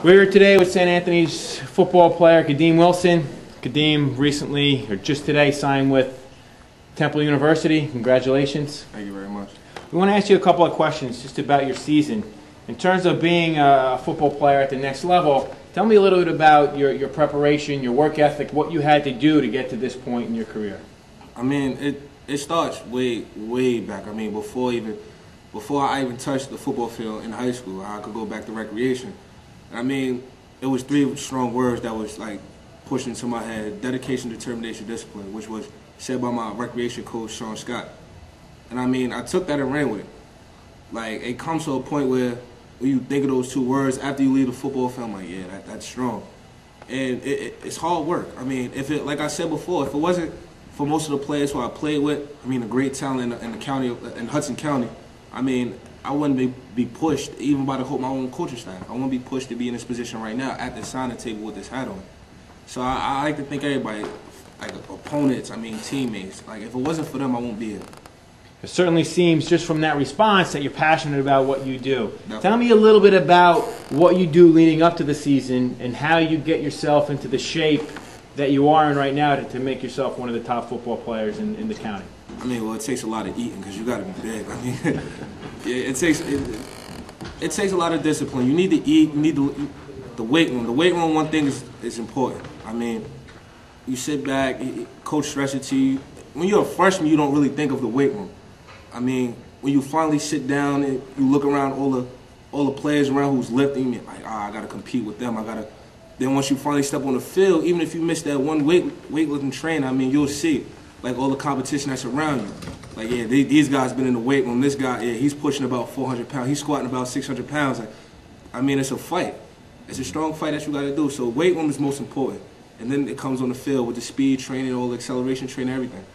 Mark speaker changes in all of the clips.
Speaker 1: We're here today with St. Anthony's football player Khadeem Wilson. Khadeem recently, or just today, signed with Temple University. Congratulations.
Speaker 2: Thank you very much.
Speaker 1: We want to ask you a couple of questions just about your season. In terms of being a football player at the next level, tell me a little bit about your preparation, your work ethic, what you had to do to get to this point in your career.
Speaker 2: I mean, it starts way back. I mean, before I even touched the football field in high school, I could go back to recreation. I mean, it was three strong words that was like pushed into my head: dedication, determination, discipline, which was said by my recreation coach, Sean Scott. And I mean, I took that and ran with it. Like, it comes to a point where when you think of those two words after you leave the football field, I'm like, yeah, that's strong. And it's hard work. I mean, like I said before, if it wasn't for most of the players who I played with, I mean, a great talent in the county, in Hudson County, I mean, I wouldn't be pushed, even by my own coaching staff. I wouldn't be pushed to be in this position right now at the signing table with this hat on. So I like to think everybody, like opponents, I mean teammates, like if it wasn't for them, I won't be here.
Speaker 1: It certainly seems just from that response that you're passionate about what you do.
Speaker 2: Definitely.
Speaker 1: Tell me a little bit about what you do leading up to the season and how you get yourself into the shape that you are in right now to make yourself one of the top football players in the county.
Speaker 2: I mean, well, it takes a lot of eating because you got to be big. I mean, yeah, it takes a lot of discipline. You need to eat. You need the weight room. The weight room, one thing is important. I mean, you sit back, coach stresses it to you. When you're a freshman, you don't really think of the weight room. I mean, when you finally sit down and you look around all the players around who's lifting, you're like, I got to compete with them. Then once you finally step on the field, even if you miss that one weightlifting train, I mean, you'll see like all the competition that's around you. Like, yeah, these guys been in the weight room. This guy, yeah, he's pushing about 400 pounds. He's squatting about 600 pounds. Like, I mean, it's a fight. It's a strong fight that you got to do. So weight room is most important. And then it comes on the field with the speed training, all the acceleration training, everything.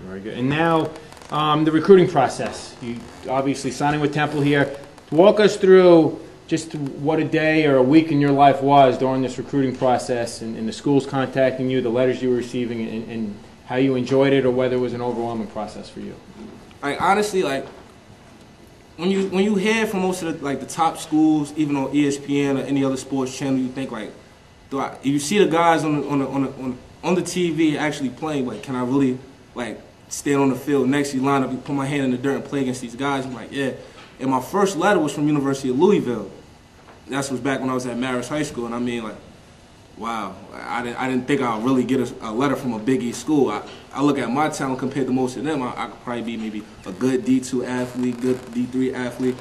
Speaker 1: Very good. And now the recruiting process. You obviously signing with Temple here. Walk us through just what a day or a week in your life was during this recruiting process and the schools contacting you, the letters you were receiving, and how you enjoyed it or whether it was an overwhelming process for you.
Speaker 2: Like, honestly, like when you hear from most of the top schools, even on ESPN or any other sports channel, you think like, you see the guys on the TV actually playing, like, can I really like stand on the field next to you, line up, and put my hand in the dirt and play against these guys? I'm like, yeah. And my first letter was from University of Louisville. That was back when I was at Marist High School, and I mean, like, wow, I didn't think I'd really get a letter from a Big East school. I look at my talent compared to most of them. I could probably be maybe a good D2 athlete, good D3 athlete.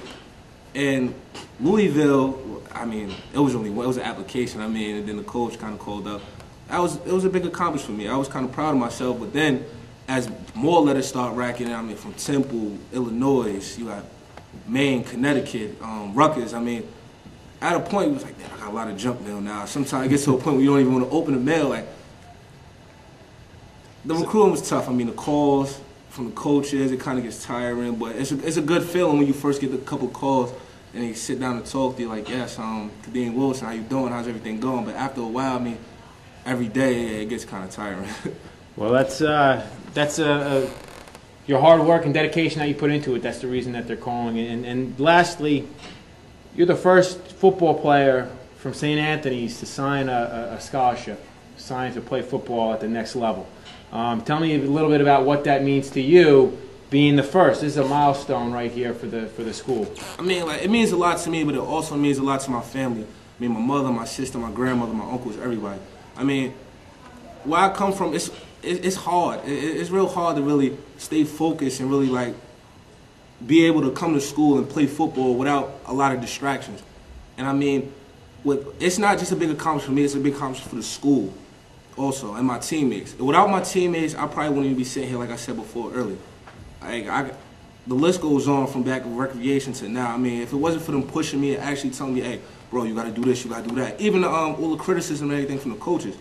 Speaker 2: And Louisville, I mean, it was an application. I mean, and then the coach kind of called up. It was a big accomplishment for me. I was kind of proud of myself. But then, as more letters start racking in, I mean, from Temple, Illinois, you got Maine, Connecticut, Rutgers. I mean, at a point, it was like, damn, I got a lot of junk mail now. Sometimes it gets to a point where you don't even want to open the mail. Like, the recruiting was tough. I mean, the calls from the coaches, it kind of gets tiring. But it's a good feeling when you first get a couple of calls and they sit down and talk to you like, yes, Khadeem Wilson, how you doing? How's everything going? But after a while, I mean, every day, it gets kind of tiring.
Speaker 1: Well, that's your hard work and dedication that you put into it. That's the reason that they're calling. And lastly, you're the first football player from St. Anthony's to sign a scholarship, sign to play football at the next level. Tell me a little bit about what that means to you, being the first. This is a milestone right here for the school. I
Speaker 2: mean, like, it means a lot to me, but it also means a lot to my family. I mean, my mother, my sister, my grandmother, my uncles, everybody. I mean, where I come from, it's hard. It's real hard to really stay focused and really, like, be able to come to school and play football without a lot of distractions. And I mean, it's not just a big accomplishment for me, it's a big accomplishment for the school also, and my teammates. Without my teammates, I probably wouldn't even be sitting here like I said before earlier. The list goes on from back in recreation to now. I mean, if it wasn't for them pushing me and actually telling me, hey, bro, you got to do this, you got to do that. Even all the criticism and everything from the coaches.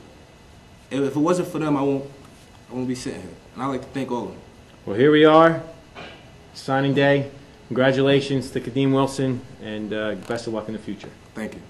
Speaker 2: If it wasn't for them, I won't be sitting here. And I like to thank all of them.
Speaker 1: Well, here we are. Signing day. Congratulations to Khadeem Wilson, and best of luck in the future.
Speaker 2: Thank you.